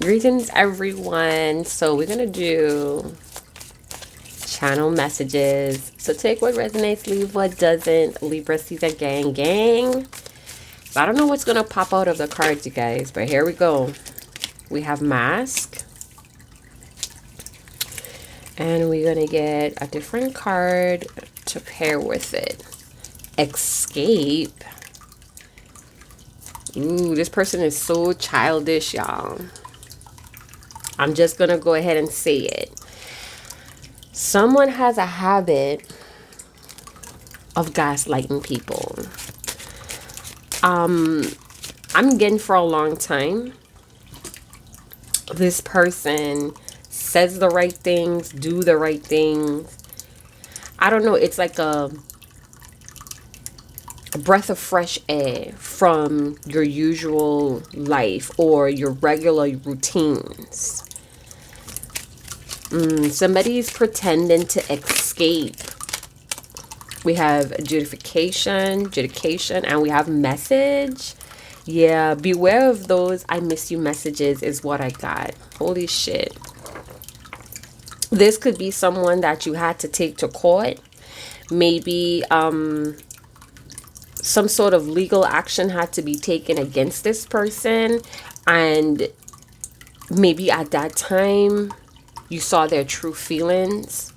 Greetings, everyone. So we're going to do channel messages. So take what resonates, leave what doesn't. Libra season, gang, gang. I don't know what's going to pop out of the cards, you guys, but here we go. We have mask. And we're going to get a different card to pair with it. Escape. Ooh, this person is so childish, y'all. I'm just going to go ahead and say it. Someone has a habit of gaslighting people. I'm getting for a long time. This person says the right things, do the right things. I don't know. It's like a breath of fresh air from your usual life or your regular routines. Somebody's pretending to escape. We have adjudication, and we have message. Yeah, beware of those I miss you messages is what I got. Holy shit. This could be someone that you had to take to court. Maybe some sort of legal action had to be taken against this person. And maybe at that time, you saw their true feelings.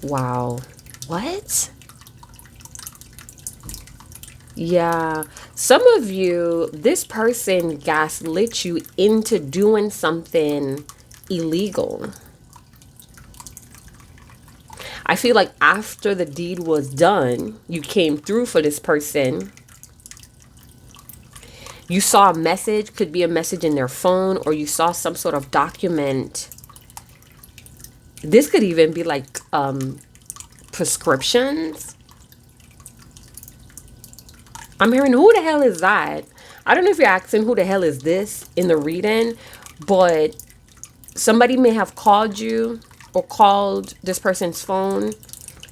Wow. What? Yeah. Some of you, this person gaslit you into doing something illegal. I feel like after the deed was done, you came through for this person. You saw a message, could be a message in their phone, or you saw some sort of document. This could even be like prescriptions. I'm hearing, who the hell is that? I don't know if you're asking who the hell is this in the reading, but somebody may have called you or called this person's phone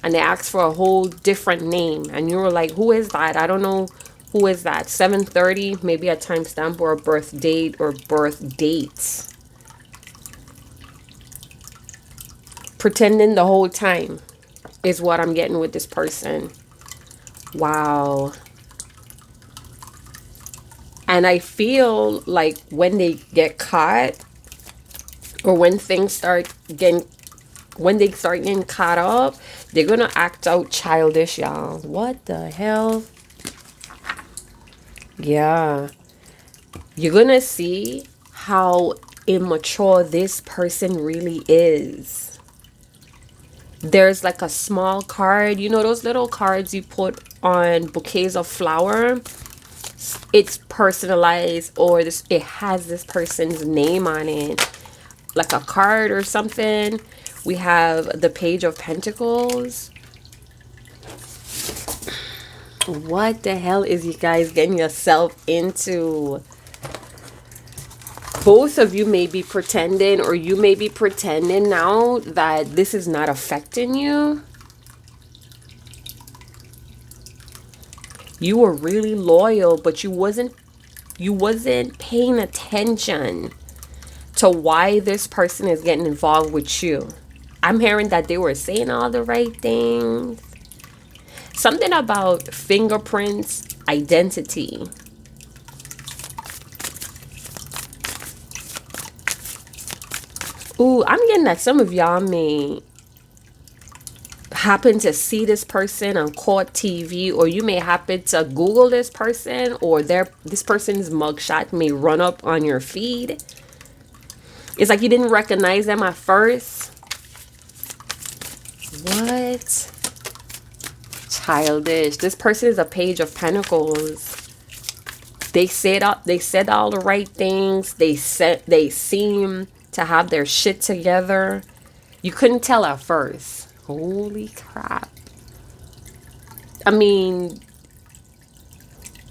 and they asked for a whole different name. And you were like, who is that? I don't know. Who is that? 7:30, maybe a timestamp or a birth date or birth dates. Pretending the whole time is what I'm getting with this person. Wow. And I feel like when they get caught or when things start getting, when they start getting caught up, they're going to act out childish, y'all. What the hell? Yeah. You're going to see how immature this person really is. There's like a small card. You know those little cards you put on bouquets of flower? It's personalized, or this, it has this person's name on it. Like a card or something. We have the Page of Pentacles. What the hell is you guys getting yourself into? Both of you may be pretending, or you may be pretending now that this is not affecting you. You were really loyal, but you wasn't paying attention to why this person is getting involved with you. I'm hearing that they were saying all the right things. Something about fingerprints, identity. Ooh, I'm getting that some of y'all may happen to see this person on court TV, or you may happen to Google this person, or this person's mugshot may run up on your feed. It's like you didn't recognize them at first. What? Childish. This person is a Page of Pentacles. They said all the right things. They seem to have their shit together. You couldn't tell at first. Holy crap. I mean,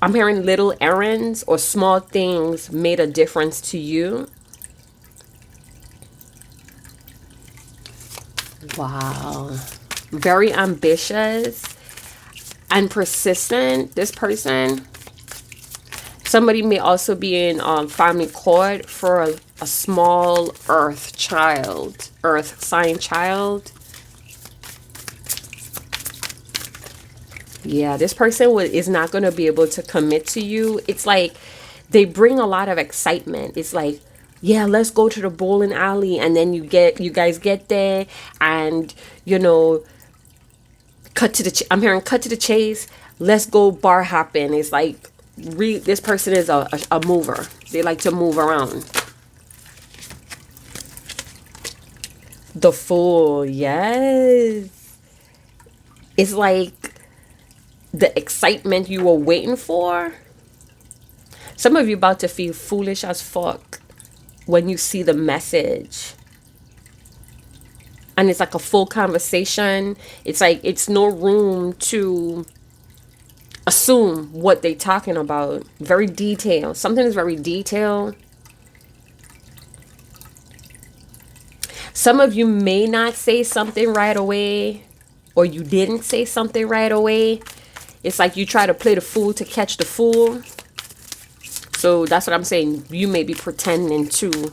I'm hearing little errands or small things made a difference to you. Wow. Very ambitious and persistent. This person, Somebody may also be in family court for a small earth sign child. Yeah, this person is not going to be able to commit to you. It's like they bring a lot of excitement. It's like, yeah, let's go to the bowling alley, and then you guys get there, and I'm hearing cut to the chase. Let's go bar hopping. It's like this person is a mover. They like to move around. The Fool, yes. It's like the excitement you were waiting for. Some of you about to feel foolish as fuck when you see the message. And it's like a full conversation. It's like it's no room to assume what they're talking about. Very detailed. Something is very detailed. Some of you may not say something right away, or you didn't say something right away. It's like you try to play the fool to catch the fool. So that's what I'm saying. You may be pretending to.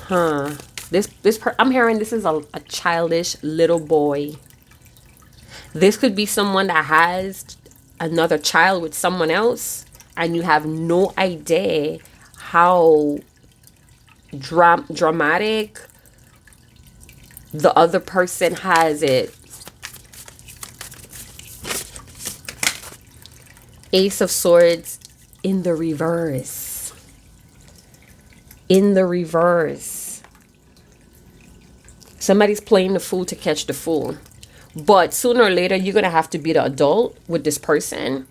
I'm hearing this is a childish little boy. This could be someone that has another child with someone else, and you have no idea how dramatic the other person has it. Ace of Swords in the reverse. In the reverse. Somebody's playing the fool to catch the fool. But sooner or later, you're going to have to be the adult with this person.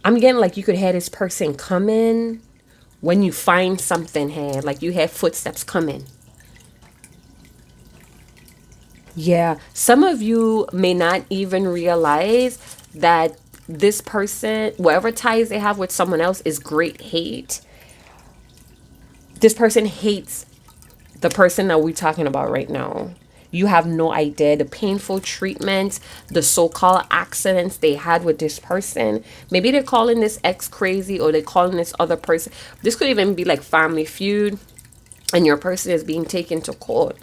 I'm getting like you could have this person coming when you find something here. Like you have footsteps coming. Yeah. Some of you may not even realize that this person, whatever ties they have with someone else, is great hate. This person hates the person that we're talking about right now. You have no idea the painful treatment, the so-called accidents they had with this person. Maybe they're calling this ex crazy, or they're calling this other person. This could even be like family feud, and your person is being taken to court.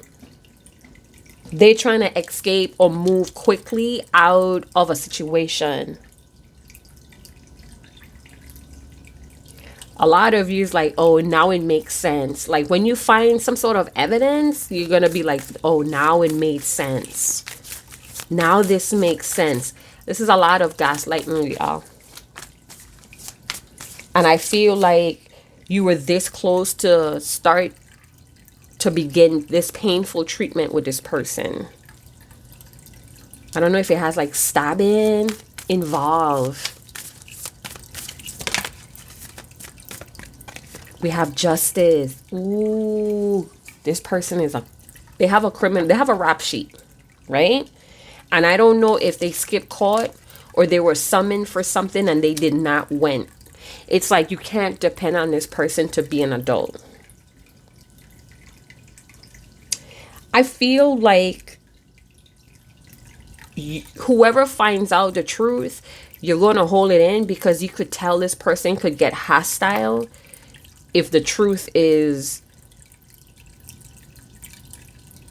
They're trying to escape or move quickly out of a situation. A lot of you is like, oh, now it makes sense. Like when you find some sort of evidence, you're going to be like, oh, now it made sense. Now this makes sense. This is a lot of gaslighting, y'all. And I feel like you were this close to begin this painful treatment with this person. I don't know if it has like stabbing involved. We have Justice. Ooh, this person they have a rap sheet, right? And I don't know if they skipped court or they were summoned for something and they did not win. It's like you can't depend on this person to be an adult. I feel like whoever finds out the truth, you're going to hold it in, because you could tell this person could get hostile if the truth is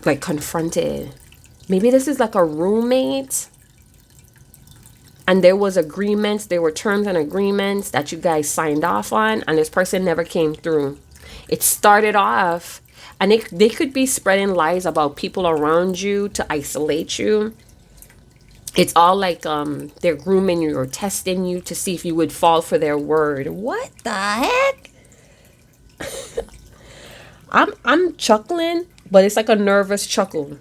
like confronted. Maybe this is like a roommate and there was agreements, there were terms and agreements that you guys signed off on, and this person never came through. It started off, and they could be spreading lies about people around you to isolate you. It's all like they're grooming you or testing you to see if you would fall for their word. What the heck? I'm chuckling, but it's like a nervous chuckle.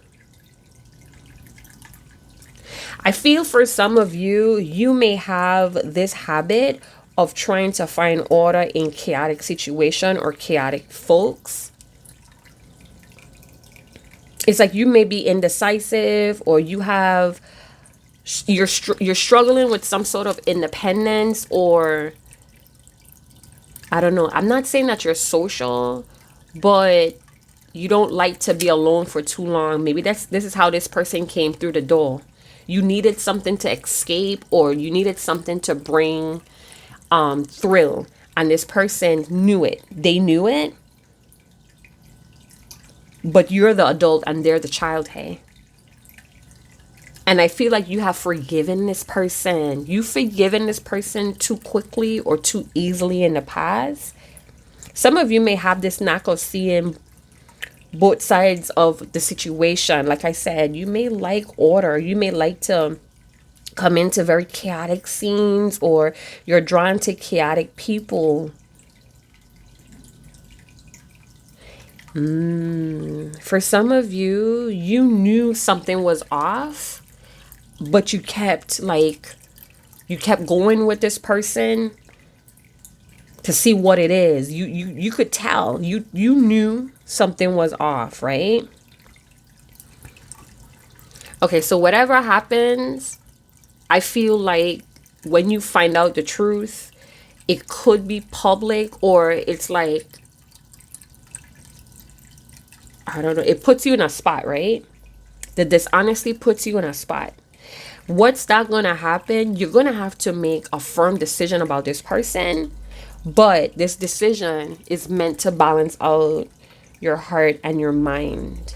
I feel for some of you, you may have this habit of trying to find order in chaotic situation or chaotic folks. It's like you may be indecisive, or you're struggling with some sort of independence, or I don't know. I'm not saying that you're social, but you don't like to be alone for too long. Maybe this is how this person came through the door. You needed something to escape, or you needed something to bring thrill, and this person knew it. They knew it, but you're the adult and they're the child. Hey, and I feel like you have forgiven this person. You've forgiven this person too quickly or too easily in the past. Some of you may have this knack of seeing both sides of the situation. Like I said, you may like order. You may like to come into very chaotic scenes, or you're drawn to chaotic people. For some of you, you knew something was off, but you kept going with this person to see what it is. You could tell. You knew something was off, right? Okay, so whatever happens, I feel like when you find out the truth, it could be public, or it's like, I don't know, it puts you in a spot, right? The dishonesty puts you in a spot. What's that gonna happen? You're gonna have to make a firm decision about this person, but this decision is meant to balance out your heart and your mind.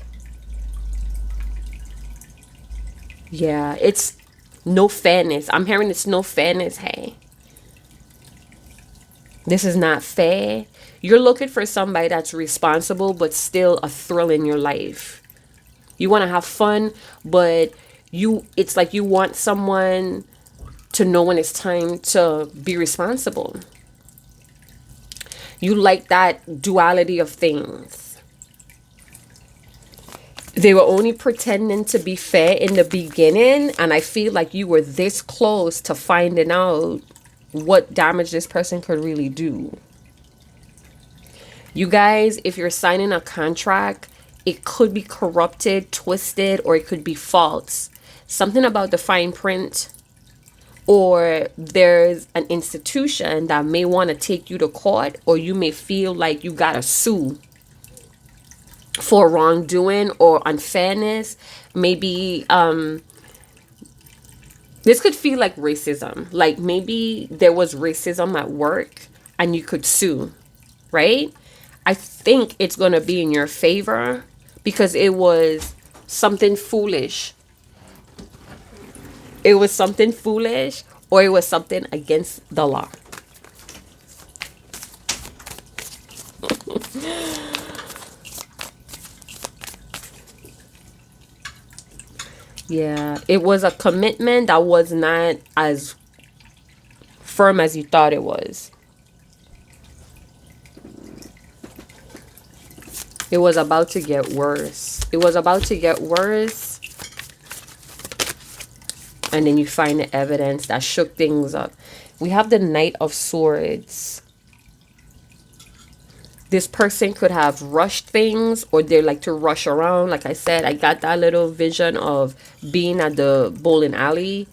Yeah, it's no fairness. I'm hearing it's no fairness. Hey, this is not fair. You're looking for somebody that's responsible, but still a thrill in your life. You want to have fun, but it's like you want someone to know when it's time to be responsible. You like that duality of things. They were only pretending to be fair in the beginning, and I feel like you were this close to finding out what damage this person could really do. You guys, if you're signing a contract, it could be corrupted, twisted, or it could be false. Something about the fine print, or there's an institution that may want to take you to court, or you may feel like you gotta sue for wrongdoing or unfairness. Maybe this could feel like racism. Like maybe there was racism at work and you could sue, right? I think it's going to be in your favor because it was something foolish. It was something foolish, or it was something against the law. Yeah, it was a commitment that was not as firm as you thought it was. It was about to get worse. It was about to get worse. And then you find the evidence that shook things up. We have the Knight of Swords. This person could have rushed things, or they like to rush around. Like I said, I got that little vision of being at the bowling alley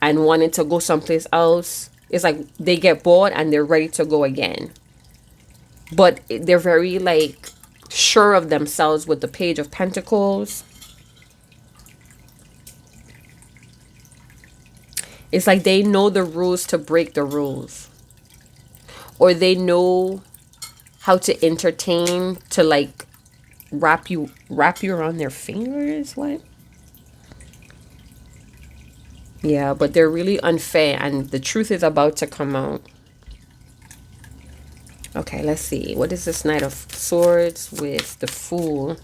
and wanting to go someplace else. It's like they get bored and they're ready to go again. But they're very like sure of themselves with the Page of Pentacles. It's like they know the rules to break the rules, or they know how to entertain, to like wrap you around their fingers. What? Yeah, but they're really unfair, and the truth is about to come out. Okay, let's see. What is this Knight of Swords with the Fool?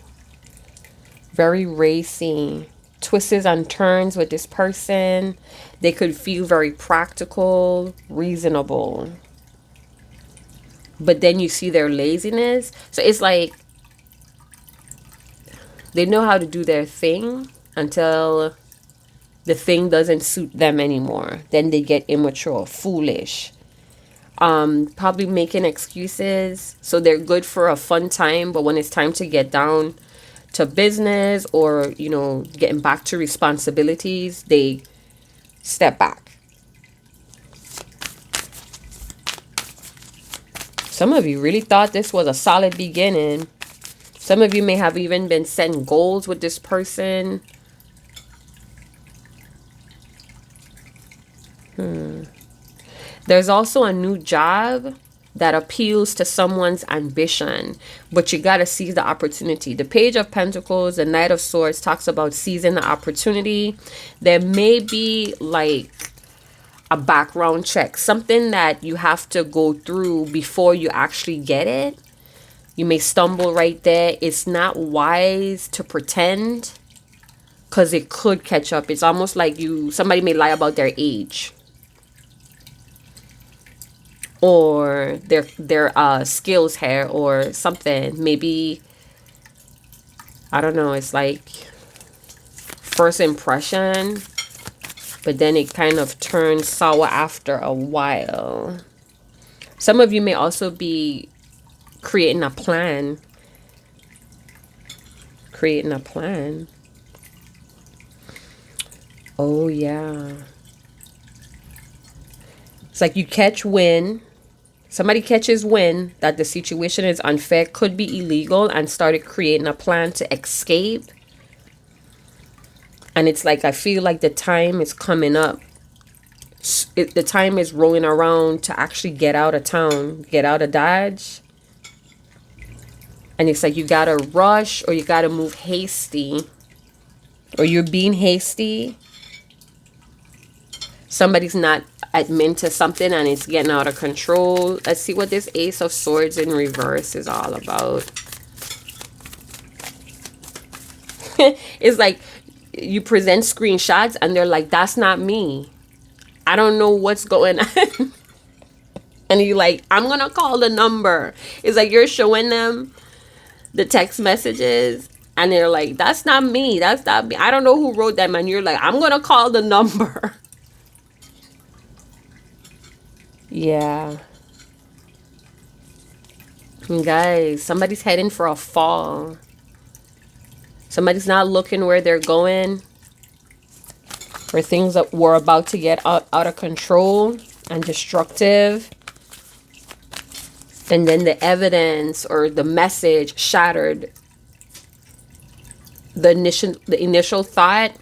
Very racy. Twists and turns with this person. They could feel very practical, reasonable. But then you see their laziness. So it's like they know how to do their thing until the thing doesn't suit them anymore. Then they get immature, foolish. Probably making excuses. So they're good for a fun time, but when it's time to get down to business, or you know, getting back to responsibilities, they step back. Some of you really thought this was a solid beginning. Some of you may have even been setting goals with this person. There's also a new job that appeals to someone's ambition, but you got to seize the opportunity. The Page of Pentacles, the Knight of Swords talks about seizing the opportunity. There may be like a background check, something that you have to go through before you actually get it. You may stumble right there. It's not wise to pretend, because it could catch up. It's almost like somebody may lie about their age or their skills here or something. Maybe, I don't know, it's like first impression, but then it kind of turns sour after a while. Some of you may also be creating a plan. Oh yeah, it's like you catch wind. Somebody catches wind that the situation is unfair, could be illegal, and started creating a plan to escape. And it's like, I feel like the time is coming up. The time is rolling around to actually get out of town, get out of Dodge. And it's like you gotta rush, or you gotta move hasty, or you're being hasty. Somebody's not admin to something and it's getting out of control. Let's see what this Ace of Swords in reverse is all about. It's like you present screenshots and they're like, that's not me. I don't know what's going on. And you're like, I'm gonna call the number. It's like you're showing them the text messages and they're like, that's not me. That's not me. I don't know who wrote them. And you're like, I'm gonna call the number. Yeah. Guys, somebody's heading for a fall. Somebody's not looking where they're going, or things that were about to get out of control and destructive. And then the evidence or the message shattered the initial thought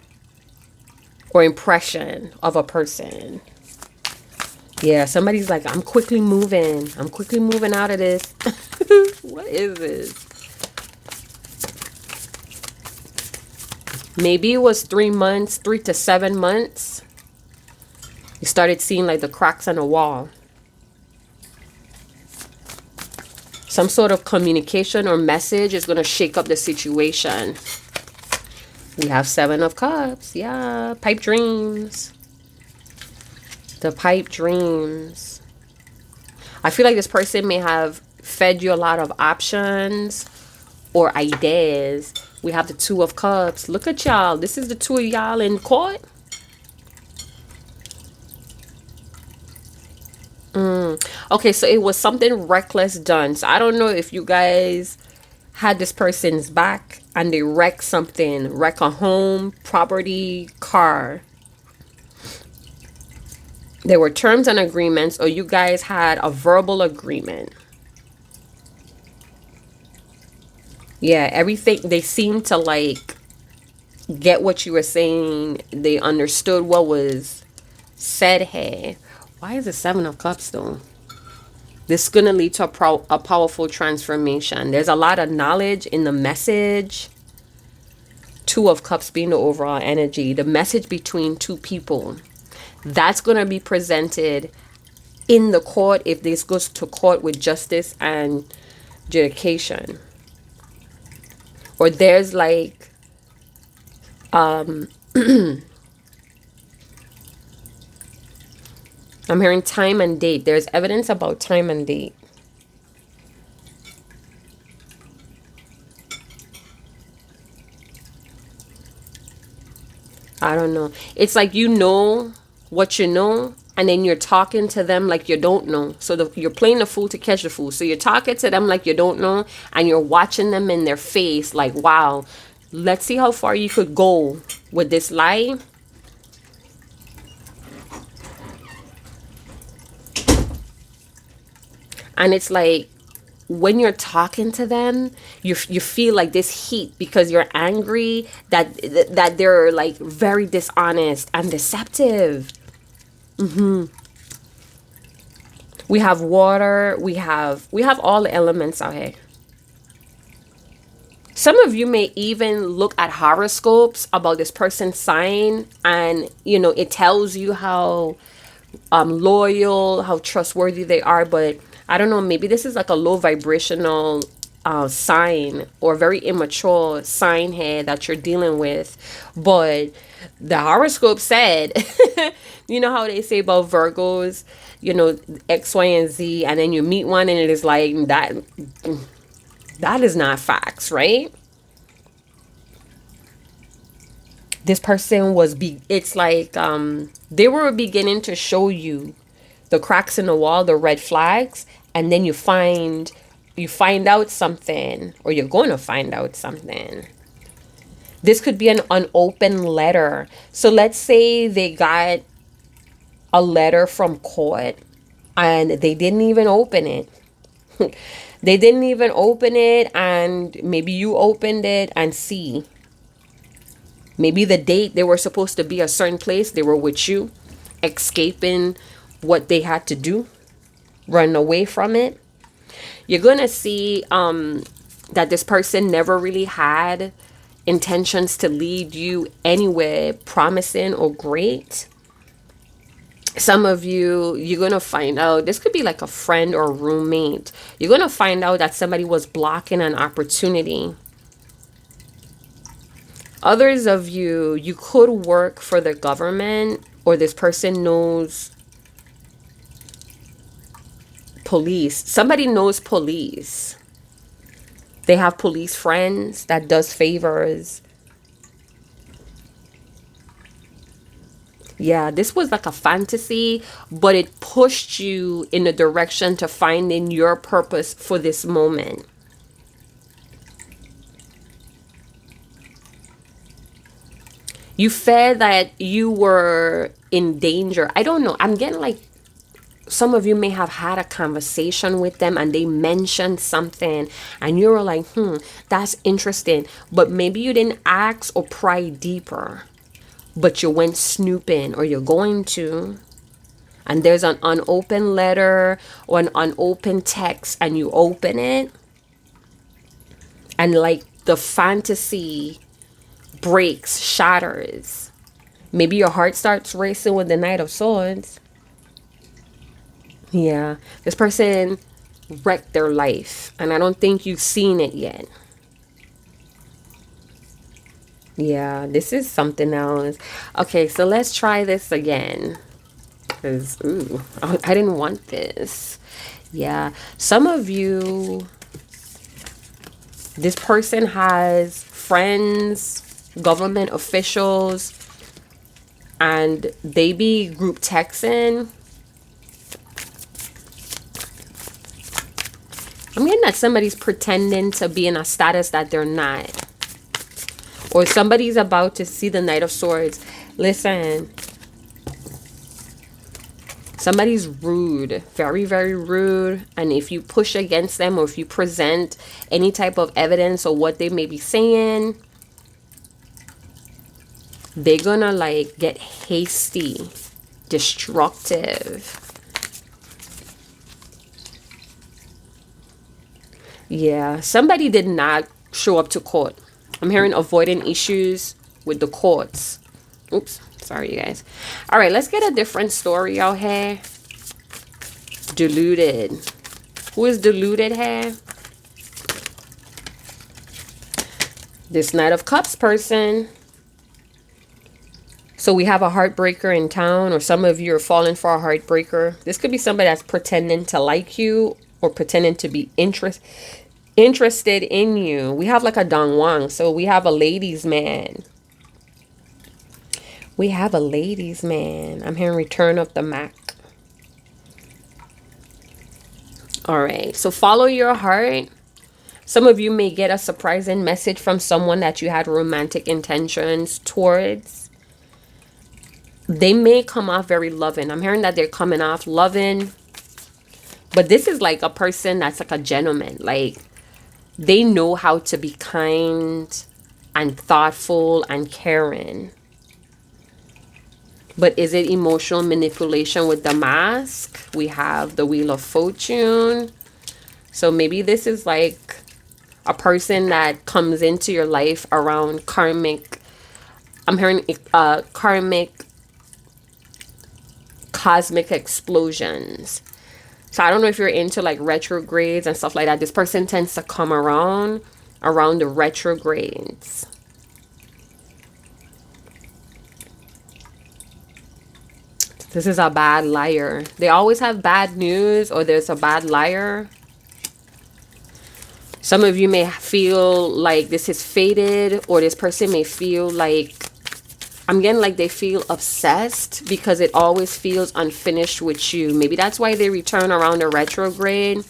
or impression of a person. Yeah, somebody's like, I'm quickly moving. I'm quickly moving out of this. What is this? Maybe it was 3 months, 3 to 7 months. You started seeing like the cracks on the wall. Some sort of communication or message is going to shake up the situation. We have 7 of Cups. Yeah, pipe dreams. The pipe dreams. I feel like this person may have fed you a lot of options or ideas. We have the 2 of Cups. Look at y'all. This is the 2 of y'all in court. Okay, so it was something reckless done. So I don't know if you guys had this person's back and they wrecked something. Wreck a home, property, car. There were terms and agreements, or you guys had a verbal agreement. Yeah, everything, they seemed to like get what you were saying. They understood what was said here. Why is the 7 of Cups though? This is going to lead to a powerful transformation. There's a lot of knowledge in the message. 2 of Cups being the overall energy. The message between 2 people. That's going to be presented in the court if this goes to court with justice and adjudication. Or there's like I'm hearing time and date. There's evidence about time and date. I don't know. It's like you know what you know, and then you're talking to them like you don't know. So you're playing the fool to catch the fool. So you're talking to them like you don't know, and you're watching them in their face like, wow, let's see how far you could go with this lie. And it's like when you're talking to them, you feel like this heat because you're angry that they're like very dishonest and deceptive. We have water, we have all the elements out here. Some of you may even look at horoscopes about this person's sign, and it tells you how loyal, how trustworthy they are. But I don't know, maybe this is like a low vibrational sign, or very immature sign here that you're dealing with. But the horoscope said, you know how they say about Virgos, X, Y, and Z, and then you meet one and it is like that is not facts, right? This person was it's like they were beginning to show you the cracks in the wall, the red flags, and then you find out something, or you're going to find out something. This could be an unopened letter. So let's say they got a letter from court and they didn't even open it. They didn't even open it, and maybe you opened it and see. Maybe the date they were supposed to be a certain place, they were with you, escaping what they had to do, run away from it. You're going to see that this person never really had intentions to lead you anywhere promising or great. Some of you, you're going to find out, this could be like a friend or a roommate. You're going to find out that somebody was blocking an opportunity. Others of you, you could work for the government, or this person knows police. Somebody knows police. They have police friends that does favors. Yeah, this was like a fantasy, but it pushed you in a direction to finding your purpose for this moment. You felt that you were in danger. I don't know. I'm getting like some of you may have had a conversation with them and they mentioned something and you were like, that's interesting. But maybe you didn't ask or pry deeper, but you went snooping, or you're going to. And there's an unopened letter or an unopened text, and you open it. And like the fantasy breaks, shatters. Maybe your heart starts racing with the Knight of Swords. Yeah, this person wrecked their life, and I don't think you've seen it yet. Yeah, this is something else. Okay, so let's try this again. Because, I didn't want this. Yeah, some of you, this person has friends, government officials, and they be group texting. I'm getting that somebody's pretending to be in a status that they're not. Or somebody's about to see the Knight of Swords. Listen. Somebody's rude. Very, very rude. And if you push against them, or if you present any type of evidence or what they may be saying, they're gonna like get hasty, destructive. Yeah, somebody did not show up to court. I'm hearing avoiding issues with the courts. Oops, sorry you guys. All right, let's get a different story out here. Deluded. Who is deluded here? This Knight of Cups person. So we have a heartbreaker in town, or some of you are falling for a heartbreaker. This could be somebody that's pretending to like you, or pretending to be interested in you. We have like a Dong Wang. So we have a ladies man. We have a ladies man. I'm hearing Return of the Mac. All right. So follow your heart. Some of you may get a surprising message from someone that you had romantic intentions towards. They may come off very loving. I'm hearing that they're coming off loving. But this is like a person that's like a gentleman. Like, they know how to be kind and thoughtful and caring. But is it emotional manipulation with the mask? We have the Wheel of Fortune. So maybe this is like a person that comes into your life around karmic. I'm hearing karmic cosmic explosions. So I don't know if you're into like retrogrades and stuff like that. This person tends to come around the retrogrades. This is a bad liar. They always have bad news, or there's a bad liar. Some of you may feel like this is fated, or this person may feel like, I'm getting like they feel obsessed because it always feels unfinished with you. Maybe that's why they return around the retrograde.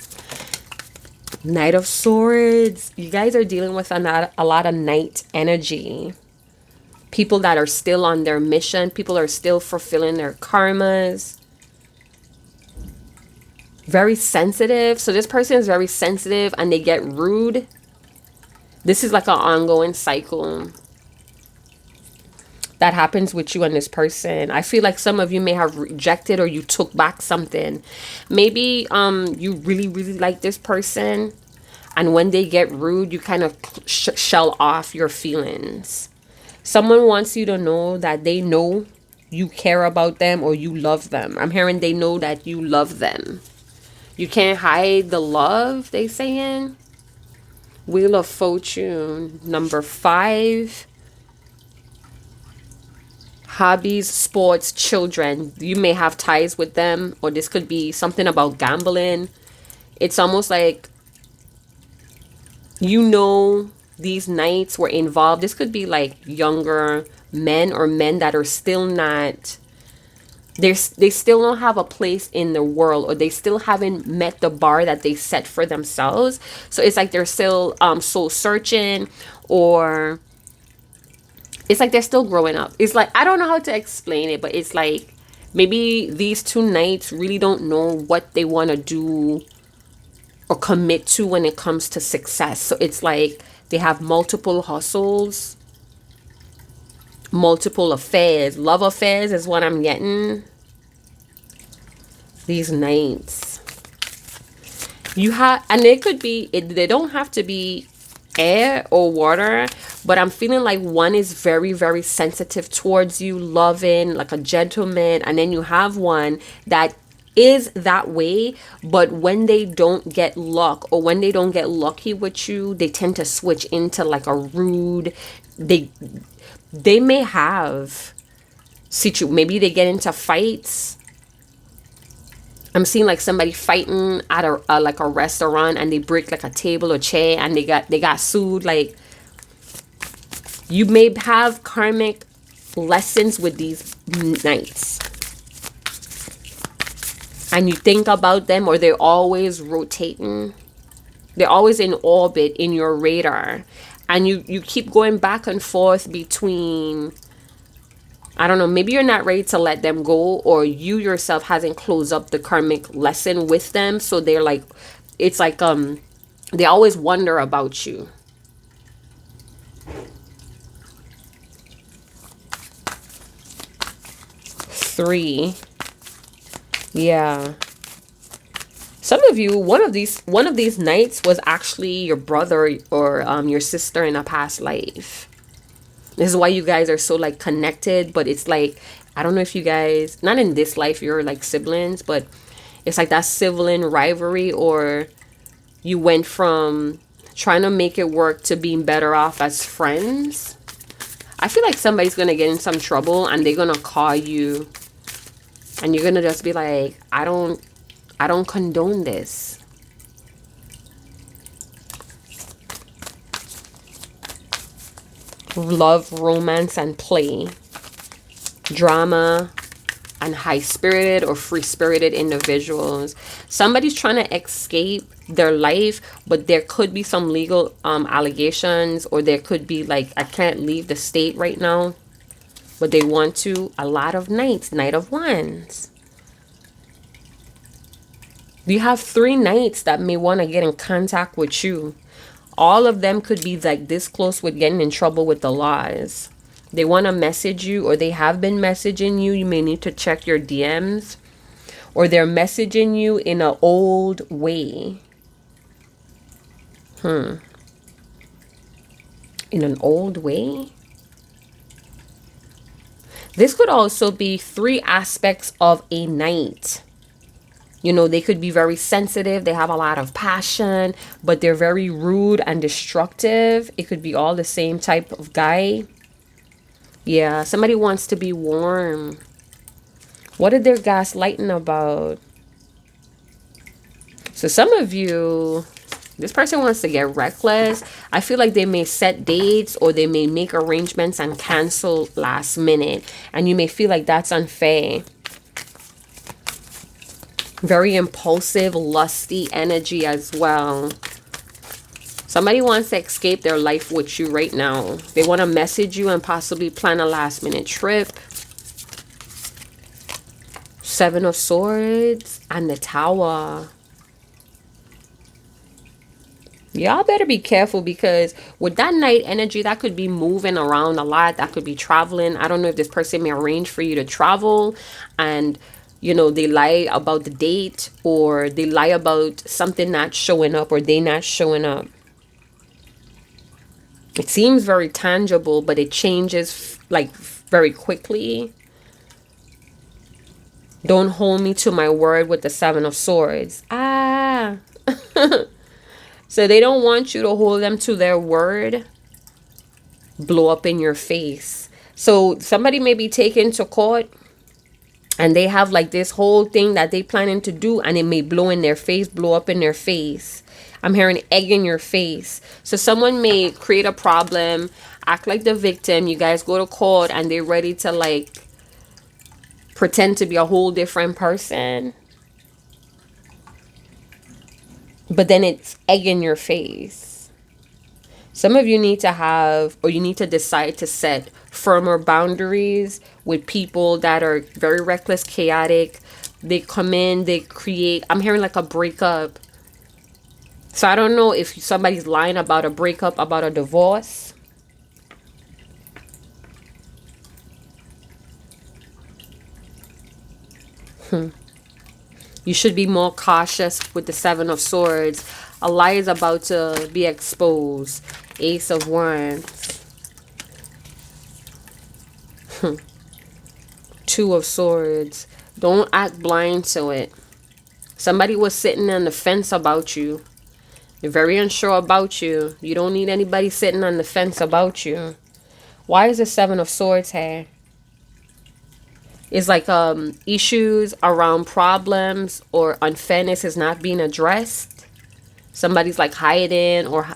Knight of Swords. You guys are dealing with a lot of night energy. People that are still on their mission. People are still fulfilling their karmas. Very sensitive. So this person is very sensitive and they get rude. This is like an ongoing cycle that happens with you and this person. I feel like some of you may have rejected, or you took back something. Maybe you really, really like this person, and when they get rude, you kind of shell off your feelings. Someone wants you to know that they know you care about them or you love them. I'm hearing they know that you love them. You can't hide the love, they saying. Wheel of Fortune, number 5. Hobbies, sports, children. You may have ties with them, or this could be something about gambling. It's almost like, you know, these knights were involved. This could be like younger men, or men that are still not, they still don't have a place in the world, or they still haven't met the bar that they set for themselves. So it's like they're still soul searching, or it's like they're still growing up. It's like, I don't know how to explain it, but it's like maybe these two knights really don't know what they want to do or commit to when it comes to success. So it's like they have multiple hustles, multiple affairs. Love affairs is what I'm getting. These knights. You have, and it could be, they don't have to be air or water, but I'm feeling like one is very, very sensitive towards you, loving, like a gentleman, and then you have one that is that way, but when they don't get luck, or when they don't get lucky with you, they tend to switch into like a rude, they may have maybe they get into fights. I'm seeing like somebody fighting at a like a restaurant, and they break like a table or chair, and they got sued. Like, you may have karmic lessons with these knights, and you think about them, or they're always rotating. They're always in orbit in your radar, and you keep going back and forth between, I don't know, maybe you're not ready to let them go, or you yourself hasn't closed up the karmic lesson with them. So they're like, it's like, they always wonder about you. Three. Yeah. Some of you, one of these knights was actually your brother, or your sister in a past life. This is why you guys are so like connected. But it's like, I don't know if you guys, not in this life you're like siblings, but it's like that sibling rivalry, or you went from trying to make it work to being better off as friends. I feel like somebody's gonna get in some trouble, and they're gonna call you, and you're gonna just be like, I don't condone this. Love, romance, and play. Drama and high-spirited or free-spirited individuals. Somebody's trying to escape their life, but there could be some legal allegations, or there could be like, I can't leave the state right now, but they want to. A lot of knights. Knight of Wands. You have 3 knights that may want to get in contact with you. All of them could be like this close with getting in trouble with the laws. They want to message you, or they have been messaging you. You may need to check your DMs, or they're messaging you in an old way. In an old way? This could also be 3 aspects of a knight. You know, they could be very sensitive. They have a lot of passion, but they're very rude and destructive. It could be all the same type of guy. Yeah, somebody wants to be warm. What are they gaslighting about? So some of you, this person wants to get reckless. I feel like they may set dates, or they may make arrangements and cancel last minute. And you may feel like that's unfair. Very impulsive, lusty energy as well. Somebody wants to escape their life with you right now. They want to message you and possibly plan a last minute trip. 7 of Swords and the Tower. Y'all better be careful, because with that night energy, that could be moving around a lot. That could be traveling. I don't know if this person may arrange for you to travel, and you know, they lie about the date, or they lie about something not showing up, or they not showing up. It seems very tangible, but it changes like very quickly. Don't hold me to my word with the 7 of Swords. Ah. So they don't want you to hold them to their word. Blow up in your face. So somebody may be taken to court, and they have like this whole thing that they planning to do, and it may blow in their face, blow up in their face. I'm hearing egg in your face. So someone may create a problem, act like the victim. You guys go to court, and they're ready to like pretend to be a whole different person. But then it's egg in your face. Some of you need to have, or you need to decide to set firmer boundaries with people that are very reckless, chaotic. They come in, they create, I'm hearing like a breakup. So I don't know if somebody's lying about a breakup, about a divorce. You should be more cautious with the 7 of Swords. A lie is about to be exposed. Ace of Wands. 2 of Swords. Don't act blind to it. Somebody was sitting on the fence about you. They're very unsure about you. You don't need anybody sitting on the fence about you. Why is the 7 of Swords here? It's like issues around problems or unfairness is not being addressed. Somebody's like hiding, or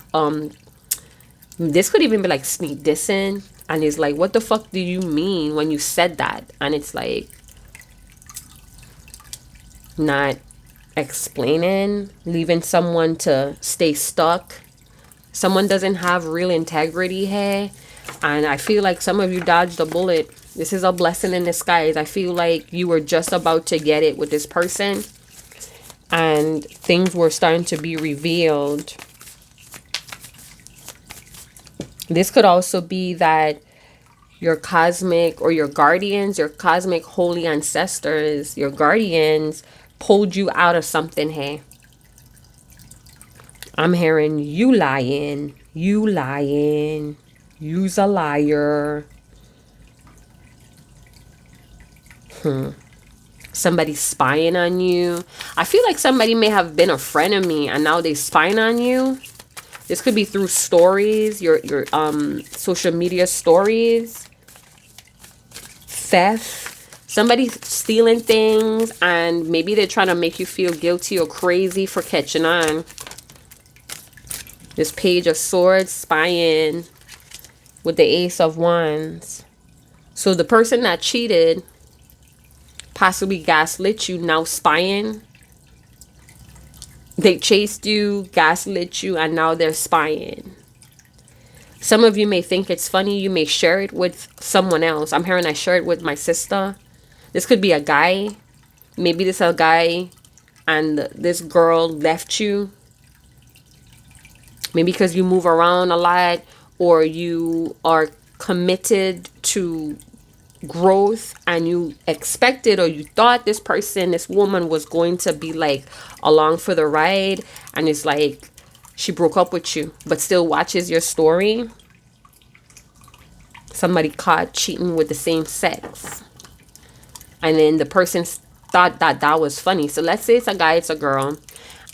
this could even be like sneak dissing, and it's like, what the fuck do you mean when you said that? And it's like not explaining, leaving someone to stay stuck. Someone doesn't have real integrity here, and I feel like some of you dodged a bullet. This is a blessing in disguise. I feel like you were just about to get it with this person, and things were starting to be revealed. This could also be that your cosmic, or your guardians, your cosmic holy ancestors, your guardians pulled you out of something here. I'm hearing you lying. You lying. You's a liar. Somebody's spying on you. I feel like somebody may have been a friend of me, and now they spying on you. This could be through stories, your social media stories. Theft. Somebody's stealing things, and maybe they're trying to make you feel guilty or crazy for catching on. This Page of Swords, spying with the Ace of Wands. So the person that cheated possibly gaslit you, now spying. They chased you, gaslit you, and now they're spying. Some of you may think it's funny. You may share it with someone else. I'm hearing I share it with my sister. This could be a guy. Maybe this is a guy and this girl left you. Maybe because you move around a lot, or you are committed to growth and you expected or you thought this person, this woman, was going to be like along for the ride, and it's like she broke up with you but still watches your story. Somebody caught cheating with the same sex, and then the person thought that that was funny. So let's say it's a guy, it's a girl,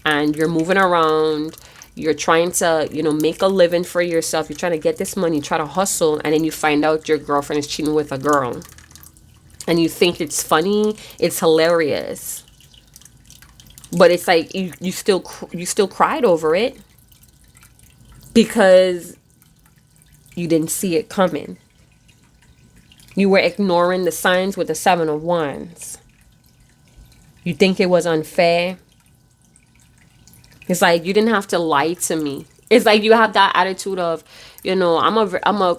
and you're moving around, you're trying to, you know, make a living for yourself, you're trying to get this money, try to hustle, and then you find out your girlfriend is cheating with a girl, and you think it's funny, it's hilarious, but it's like you still cried over it because you didn't see it coming. You were ignoring the signs with the 7 of Wands. You think it was unfair. It's like you didn't have to lie to me. It's like you have that attitude of, you know, I'm a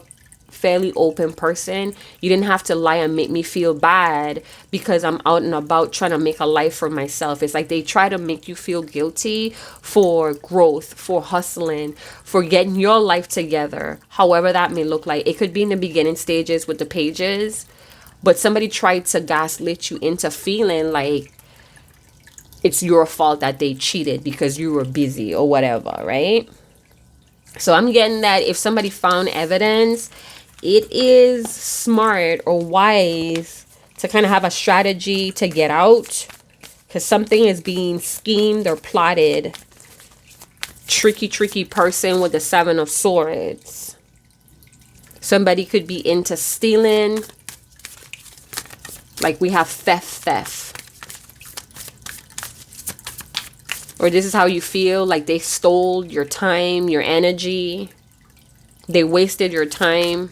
fairly open person. You didn't have to lie and make me feel bad because I'm out and about trying to make a life for myself. It's like they try to make you feel guilty for growth, for hustling, for getting your life together, however that may look like. It could be in the beginning stages with the pages, but somebody tried to gaslit you into feeling like it's your fault that they cheated because you were busy or whatever, right? So I'm getting that if somebody found evidence, it is smart or wise to kind of have a strategy to get out, because something is being schemed or plotted. Tricky person with the 7 of Swords. Somebody could be into stealing. Like we have theft. Or this is how you feel, like they stole your time, your energy. They wasted your time.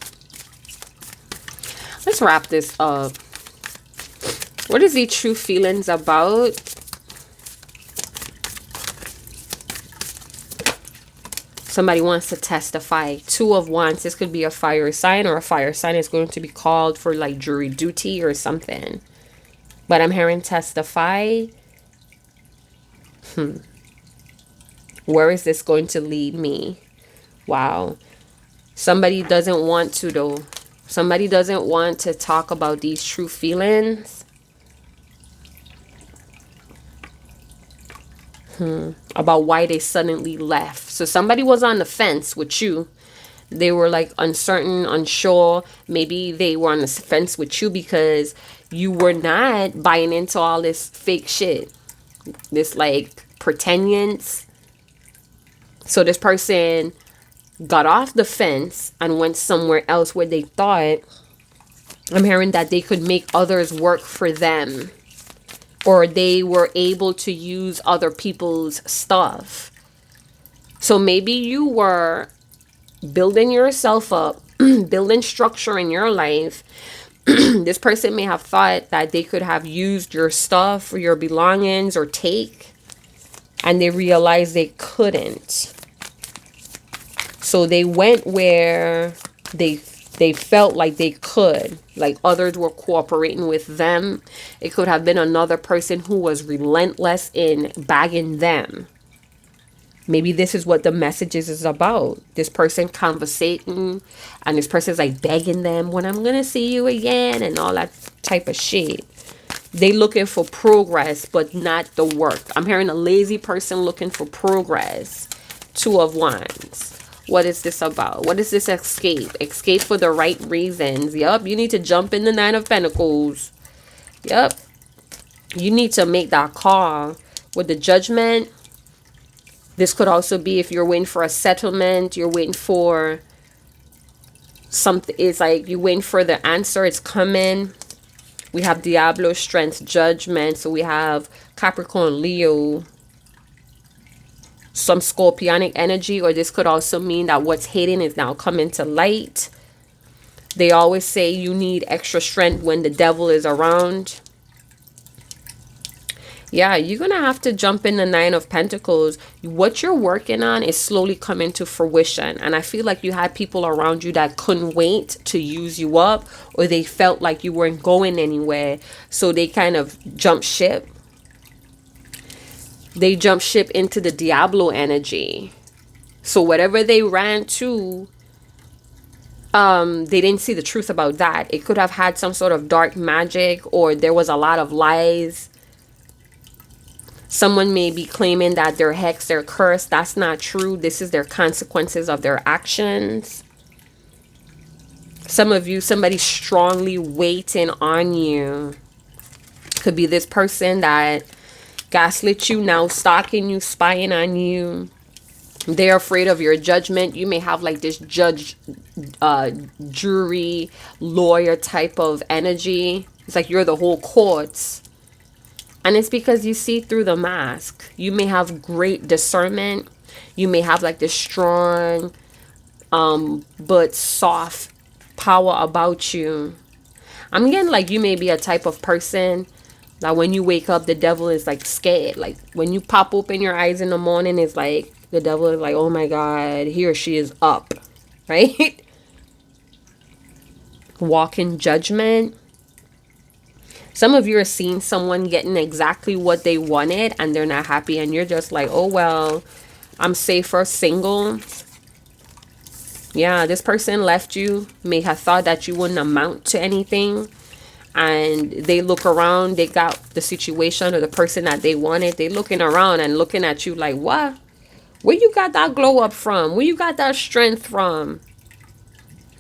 Let's wrap this up. What is the true feelings about? Somebody wants to testify. 2 of Wands. This could be a fire sign, or a fire sign is going to be called for like jury duty or something. But I'm hearing testify. Where is this going to lead me? Wow. Somebody doesn't want to though. Somebody doesn't want to talk about these true feelings. About why they suddenly left. So somebody was on the fence with you. They were like uncertain, unsure. Maybe they were on the fence with you because you were not buying into all this fake shit. This like pretense. So this person got off the fence and went somewhere else where they thought, I'm hearing that they could make others work for them, or they were able to use other people's stuff. So maybe you were building yourself up, building structure in your life. This person may have thought that they could have used your stuff or your belongings or take, and they realized they couldn't. So they went where they felt like they could, like others were cooperating with them. It could have been another person who was relentless in bagging them. Maybe this is what the messages is about. This person conversating, and this person's like begging them, when I'm gonna see you again, and all that type of shit. They looking for progress, but not the work. I'm hearing a lazy person looking for progress. 2 of Wands. What is this about? What is this escape? Escape for the right reasons. Yup, you need to jump in the 9 of Pentacles. Yup. You need to make that call with the Judgment. This could also be if you're waiting for a settlement, you're waiting for something. It's like you're waiting for the answer. It's coming. We have Diablo, Strength, Judgment. So we have Capricorn, Leo, some scorpionic energy, or this could also mean that what's hidden is now coming to light. They always say you need extra strength when the devil is around. Yeah, you're gonna have to jump in the 9 of Pentacles. What you're working on is slowly coming to fruition, and I feel like you had people around you that couldn't wait to use you up, or they felt like you weren't going anywhere, so they kind of jumped ship. They jump ship into the Diablo energy. So whatever they ran to, they didn't see the truth about that. It could have had some sort of dark magic, or there was a lot of lies. Someone may be claiming that they're hexed, they're cursed. That's not true. This is their consequences of their actions. Some of you, somebody strongly waiting on you. Could be this person that gaslit you, now stalking you, spying on you. They're afraid of your judgment. You may have like this judge, jury, lawyer type of energy. It's like you're the whole courts. And it's because you see through the mask. You may have great discernment. You may have like this strong, but soft power about you. I'm getting like you may be a type of person that when you wake up, the devil is like scared. Like when you pop open your eyes in the morning, it's like the devil is like, oh my God, he or she is up, right? Walk in judgment. Some of you are seeing someone getting exactly what they wanted and they're not happy, and you're just like, oh well, I'm safer single. Yeah, this person left you, may have thought that you wouldn't amount to anything, and they look around, they got the situation or the person that they wanted. They looking around and looking at you like, what? Where you got that glow up from? Where you got that strength from?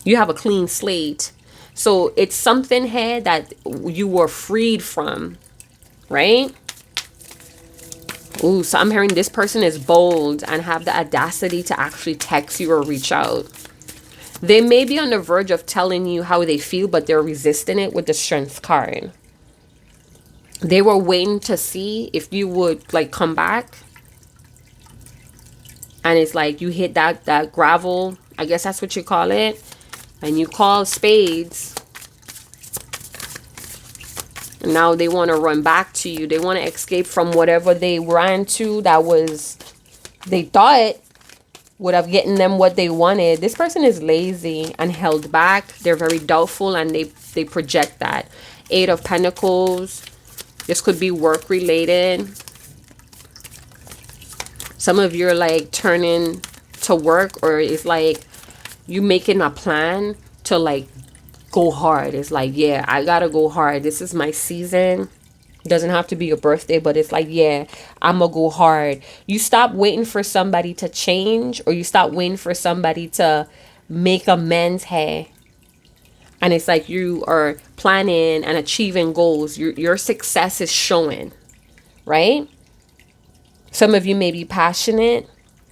You have a clean slate. So it's something here that you were freed from, right? Ooh, so I'm hearing this person is bold and have the audacity to actually text you or reach out. They may be on the verge of telling you how they feel, but they're resisting it with the Strength card. They were waiting to see if you would like come back. And it's like you hit that gravel, I guess that's what you call it. And you call spades. And now they want to run back to you. They want to escape from whatever they ran to that was, they thought would have gotten them what they wanted. This person is lazy and held back. They're very doubtful and they project that. 8 of Pentacles. This could be work related. Some of you are like turning to work, or it's like you making a plan to like go hard. It's like, yeah, I gotta go hard. This is my season. It doesn't have to be your birthday, but it's like, yeah, I'm gonna go hard. You stop waiting for somebody to change, or you stop waiting for somebody to make amends here. And it's like you are planning and achieving goals. Your success is showing, right? Some of you may be passionate,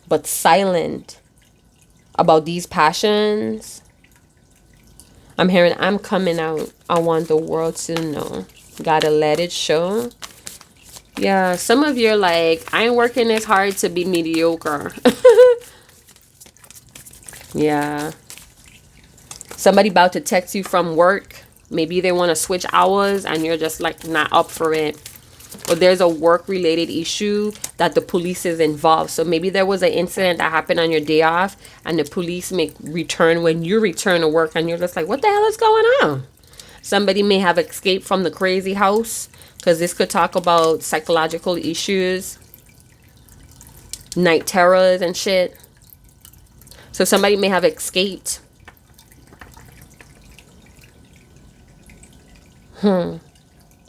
but silent about these passions. I'm hearing, I'm coming out. I want the world to know. Gotta let it show. Yeah, some of you are like, I ain't working as hard to be mediocre. Yeah. Somebody about to text you from work. Maybe they want to switch hours and you're just like not up for it. Or there's a work related issue that the police is involved. So maybe there was an incident that happened on your day off and the police may return when you return to work and you're just like, what the hell is going on? Somebody may have escaped from the crazy house, because this could talk about psychological issues, night terrors and shit. So somebody may have escaped.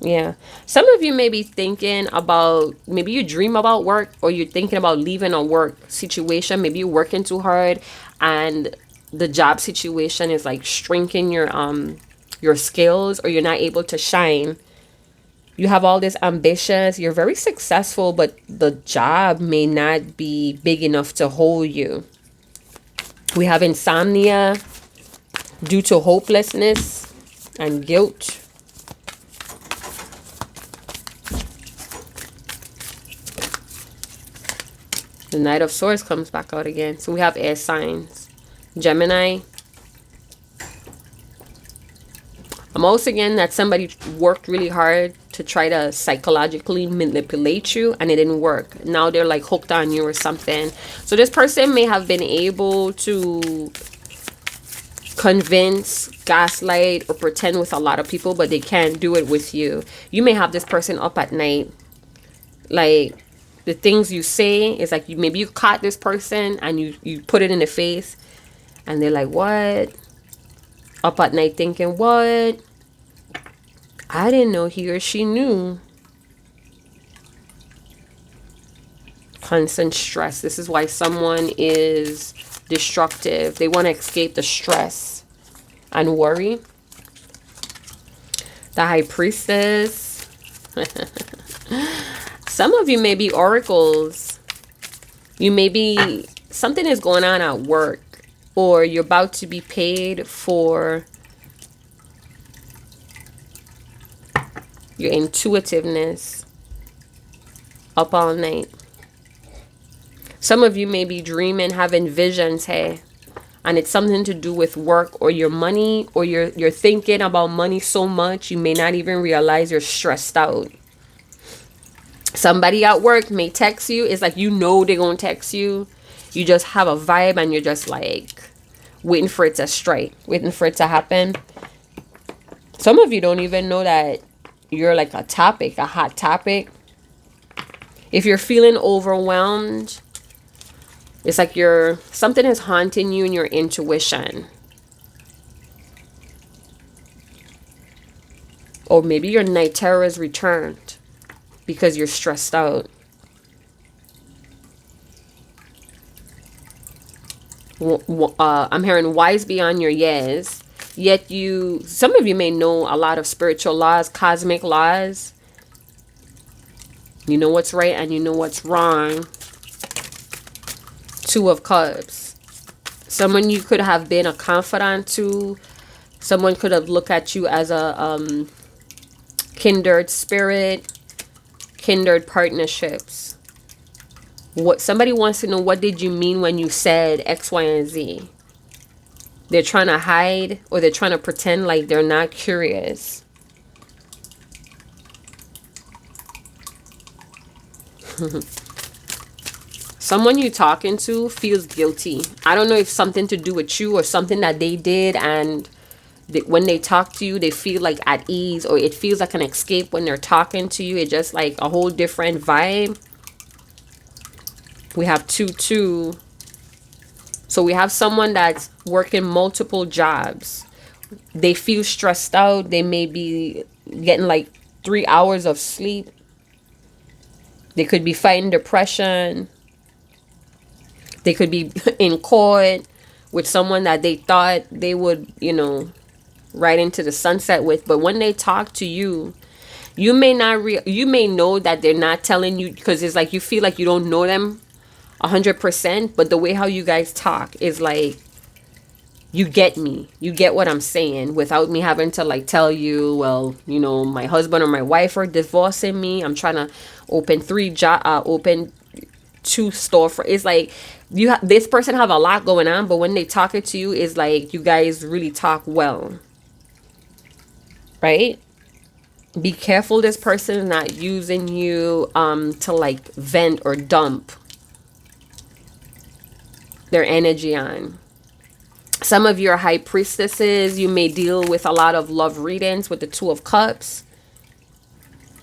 Yeah. Some of you may be thinking about, maybe you dream about work, or you're thinking about leaving a work situation. Maybe you're working too hard and the job situation is like shrinking your skills, or you're not able to shine. You have all this ambitions. You're very successful, but the job may not be big enough to hold you. We have insomnia due to hopelessness and guilt. The Knight of Swords comes back out again. So we have air signs. Gemini. I'm also getting that somebody worked really hard to try to psychologically manipulate you and it didn't work. Now they're like hooked on you or something. So this person may have been able to convince, gaslight, or pretend with a lot of people, but they can't do it with you. You may have this person up at night, like The things you say is like maybe you caught this person and you put it in the face and they're like, what? Up at night thinking, what? I didn't know he or she knew. Constant stress. This is why someone is destructive. They want to escape the stress and worry. The High Priestess. Some of you may be oracles. You may be, something is going on at work, or you're about to be paid for your intuitiveness up all night. Some of you may be dreaming, having visions, hey, and it's something to do with work or your money, or you're thinking about money so much you may not even realize you're stressed out. Somebody at work may text you. It's like, you know, they're gonna text you. You just have a vibe and you're just like waiting for it to strike, waiting for it to happen. Some of you don't even know that you're like a topic, a hot topic. If you're feeling overwhelmed, it's like something is haunting you in your intuition. Or maybe your night terror has returned because you're stressed out. I'm hearing wise beyond your years. Yet some of you may know a lot of spiritual laws, cosmic laws. You know what's right and you know what's wrong. Two of Cups. Someone you could have been a confidant to. Someone could have looked at you as a kindred spirit, kindred partnerships. Somebody wants to know, what did you mean when you said X, Y, and Z? They're trying to hide, or they're trying to pretend like they're not curious. Someone you're talking to feels guilty. I don't know if something to do with you or something that they did, and when they talk to you, they feel like at ease, or it feels like an escape when they're talking to you. It's just like a whole different vibe. We have 2-2. So we have someone that's working multiple jobs. They feel stressed out. They may be getting like 3 hours of sleep. They could be fighting depression. They could be in court with someone that they thought they would, right into the sunset with. But when they talk to you, you may know that they're not telling you, because it's like you feel like you don't know them 100%. But the way how you guys talk is like, you get me. You get what I'm saying without me having to like tell you, well, my husband or my wife are divorcing me. I'm trying to open 2 storefront. It's like this person have a lot going on, but when they talking to you, it's like you guys really talk well, right? Be careful. This person is not using you to like vent or dump their energy on. Some of your high priestesses, you may deal with a lot of love readings with the 2 of Cups.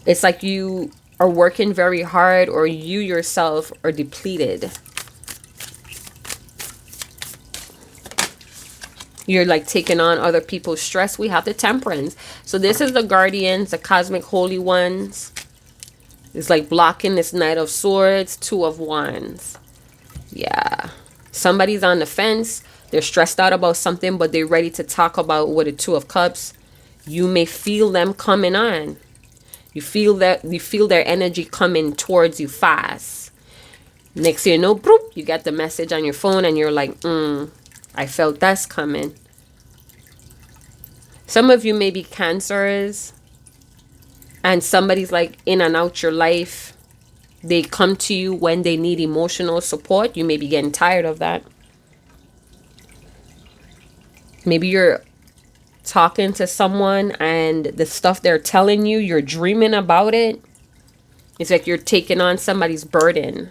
It's like you are working very hard, or you yourself are depleted. You're like taking on other people's stress. We have the Temperance. So this is the Guardians, the cosmic holy ones. It's like blocking this Knight of Swords, 2 of Wands. Yeah. Somebody's on the fence. They're stressed out about something, but they're ready to talk about with a 2 of Cups. You may feel them coming on. You feel their energy coming towards you fast. Next thing you know, boop, you get the message on your phone and you're like, I felt that's coming. Some of you may be Cancers, and somebody's like in and out your life. They come to you when they need emotional support. You may be getting tired of that. Maybe you're talking to someone and the stuff they're telling you, you're dreaming about it. It's like you're taking on somebody's burden.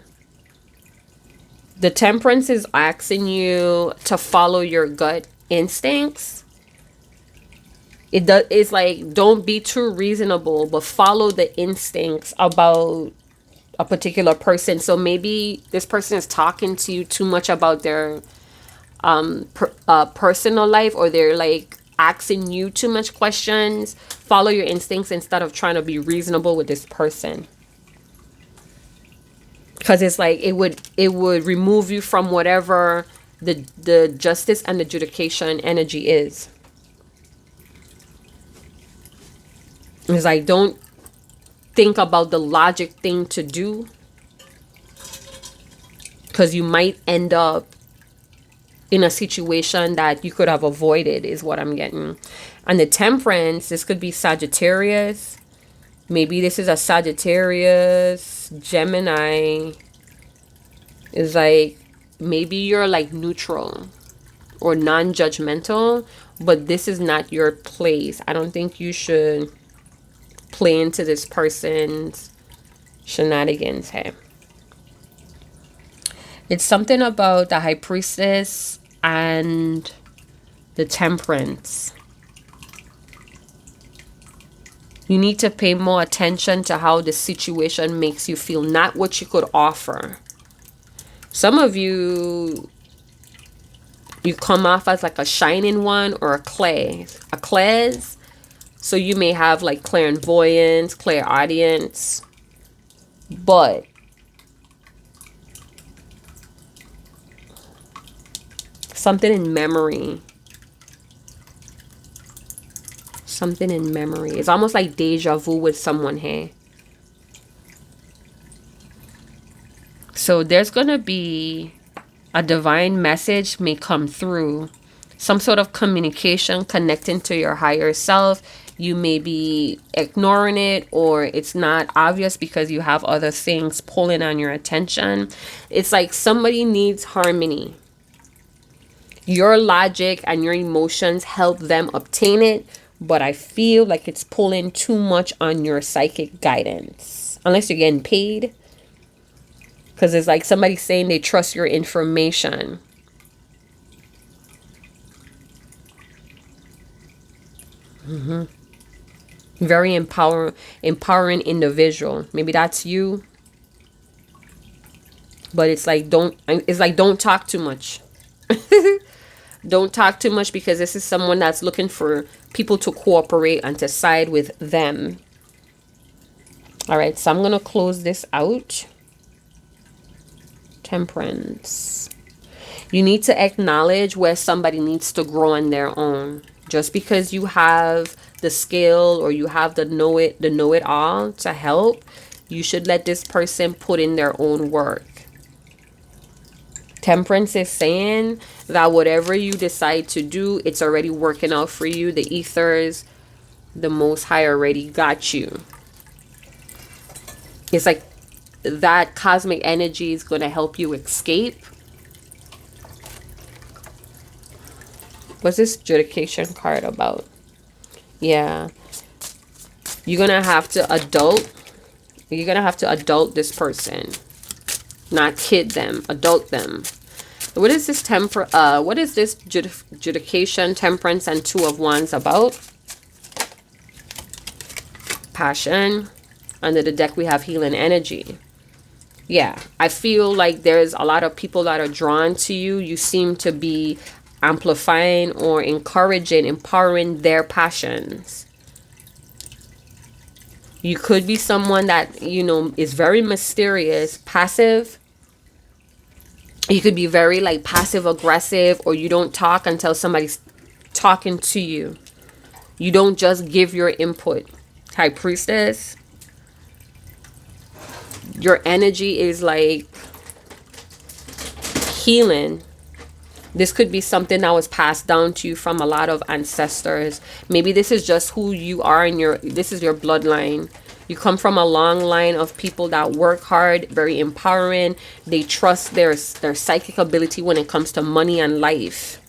The Temperance is asking you to follow your gut instincts. It's like, don't be too reasonable, but follow the instincts about a particular person. So maybe this person is talking to you too much about their personal life, or they're like asking you too much questions. Follow your instincts instead of trying to be reasonable with this person, because it's like it would remove you from whatever the justice and adjudication energy is. It's like, don't think about the logic thing to do, because you might end up in a situation that you could have avoided, is what I'm getting. And the Temperance, this could be Sagittarius. Maybe this is a Sagittarius, Gemini. Is like, maybe you're like neutral or non-judgmental, but this is not your place. I don't think you should play into this person's shenanigans here. It's something about the High Priestess and the Temperance. You need to pay more attention to how the situation makes you feel, not what you could offer. Some of you come off as like a shining one or a clairs. So you may have like clairvoyance, clairaudience, but something in memory. Something in memory. It's almost like deja vu with someone here. So there's going to be a divine message may come through. Some sort of communication connecting to your higher self. You may be ignoring it, or it's not obvious because you have other things pulling on your attention. It's like somebody needs harmony. Your logic and your emotions help them obtain it, but I feel like it's pulling too much on your psychic guidance. Unless you're getting paid. Because it's like somebody saying they trust your information. Very empowering individual. Maybe that's you. But it's like don't talk too much. Don't talk too much, because this is someone that's looking for people to cooperate and to side with them. All right, so I'm going to close this out. Temperance. You need to acknowledge where somebody needs to grow on their own. Just because you have the skill or you have the know-it-all to help, you should let this person put in their own work. Temperance is saying that whatever you decide to do, it's already working out for you. The ethers, the Most High already got you. It's like that cosmic energy is going to help you escape. What's this adjudication card about? Yeah. You're going to have to adult. You're going to have to adult this person. Not kid them, adult them. What is this what is this adjudication, Temperance, and Two of Wands about? Passion. Under the deck we have healing energy. Yeah, I feel like there's a lot of people that are drawn to you. You seem to be amplifying or encouraging, empowering their passions. You could be someone that, you know, is very mysterious, passive. You could be very like passive aggressive, or you don't talk until somebody's talking to you. You don't just give your input. High Priestess. Your energy is like healing. This could be something that was passed down to you from a lot of ancestors. Maybe this is just who you are in this is your bloodline. You come from a long line of people that work hard, very empowering. They trust their psychic ability when it comes to money and life.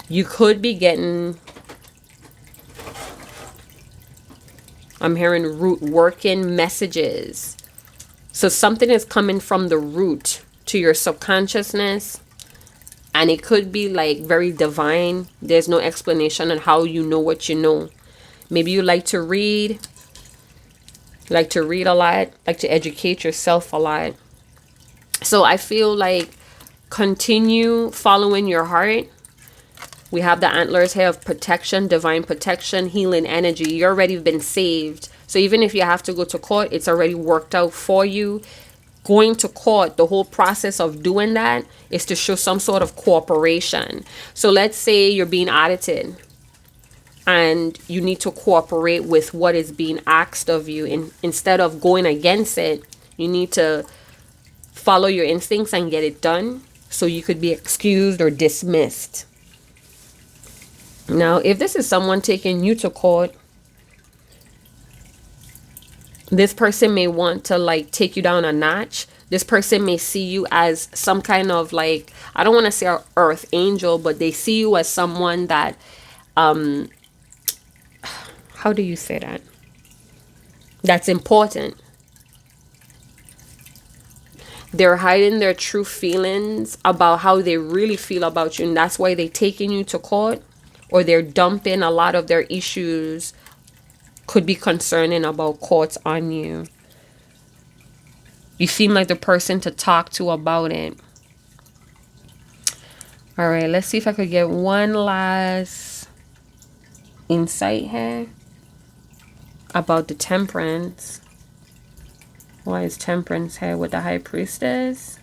You could be getting, I'm hearing root working messages. So something is coming from the root to your subconsciousness, and it could be like very divine. There's no explanation on how you know what you know. Maybe you like to read. like to read a lot, like to educate yourself a lot. So I feel like continue following your heart. We have the antlers here of protection, divine protection, healing energy. You're already been saved. So even if you have to go to court, it's already worked out for you. Going to court, the whole process of doing that is to show some sort of cooperation. So let's say you're being audited and you need to cooperate with what is being asked of you. And instead of going against it, you need to follow your instincts and get it done so you could be excused or dismissed. Now, if this is someone taking you to court, this person may want to like take you down a notch. This person may see you as some kind of like, I don't want to say an earth angel, but they see you as someone that, how do you say that? That's important. They're hiding their true feelings about how they really feel about you. And that's why they're taking you to court, or they're dumping a lot of their issues, could be concerning about courts on you. You seem like the person to talk to about it. All right, let's see if I could get one last insight here about the Temperance. Why is Temperance here with the High Priestess?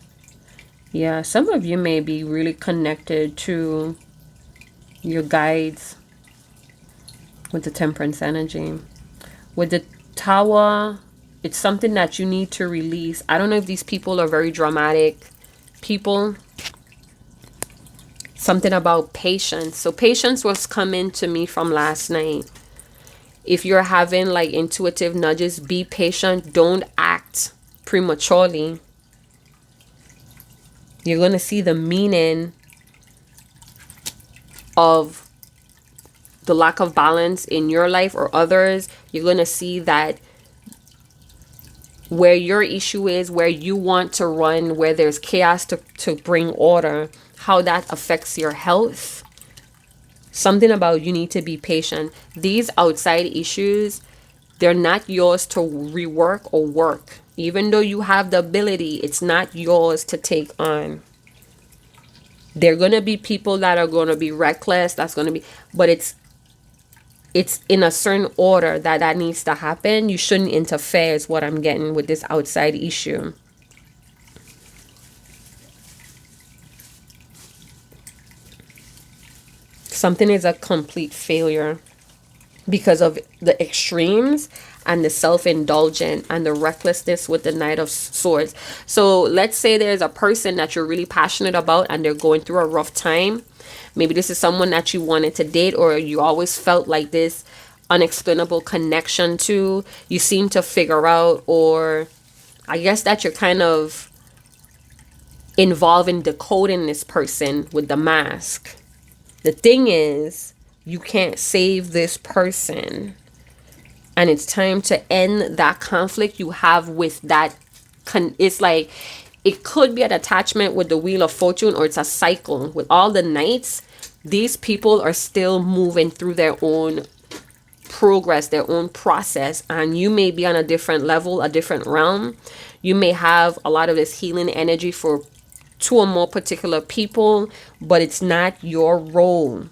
Yeah, some of you may be really connected to your guides with the Temperance energy. With the Tower, it's something that you need to release. I don't know if these people are very dramatic people. Something about patience. So patience was coming to me from last night. If you're having like intuitive nudges, be patient. Don't act prematurely. You're going to see the meaning of the lack of balance in your life or others. You're going to see that where your issue is, where you want to run, where there's chaos to bring order, how that affects your health. Something about you need to be patient. These outside issues, they're not yours to rework or work. Even though you have the ability, it's not yours to take on. There are going to be people that are going to be reckless. That's going to be, but it's in a certain order that needs to happen. You shouldn't interfere is what I'm getting with this outside issue. Something is a complete failure because of the extremes and the self-indulgent and the recklessness with the Knight of Swords. So let's say there's a person that you're really passionate about and they're going through a rough time. Maybe this is someone that you wanted to date, or you always felt like this unexplainable connection to. You seem to figure out, or I guess that you're kind of involved in decoding this person with the mask. The thing is, you can't save this person. And it's time to end that conflict you have with that. It's like, it could be an attachment with the Wheel of Fortune, or it's a cycle. With all the Knights, these people are still moving through their own progress, their own process. And you may be on a different level, a different realm. You may have a lot of this healing energy for two or more particular people, but it's not your role.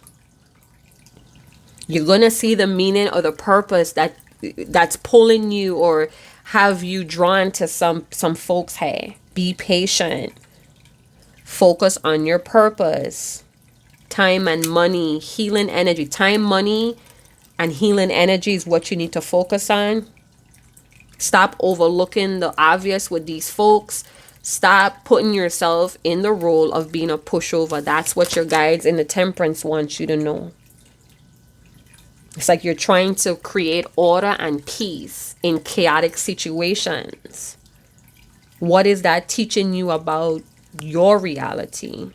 You're going to see the meaning or the purpose that's pulling you or have you drawn to some folks. Hey, be patient. Focus on your purpose. Time and money, healing energy. Time, money, and healing energy is what you need to focus on. Stop overlooking the obvious with these folks. Stop putting yourself in the role of being a pushover. That's what your guides in the Temperance want you to know. It's like you're trying to create order and peace in chaotic situations. What is that teaching you about your reality?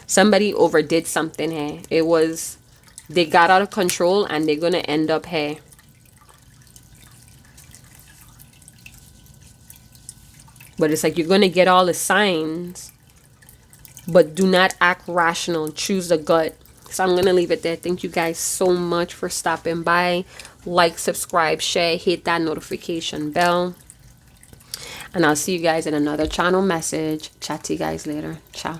Somebody overdid something here. They got out of control and they're going to end up here. But it's like you're going to get all the signs, but do not act rational. Choose the gut. So I'm going to leave it there. Thank you guys so much for stopping by. Like, subscribe, share, hit that notification bell. And I'll see you guys in another channel message. Chat to you guys later. Ciao.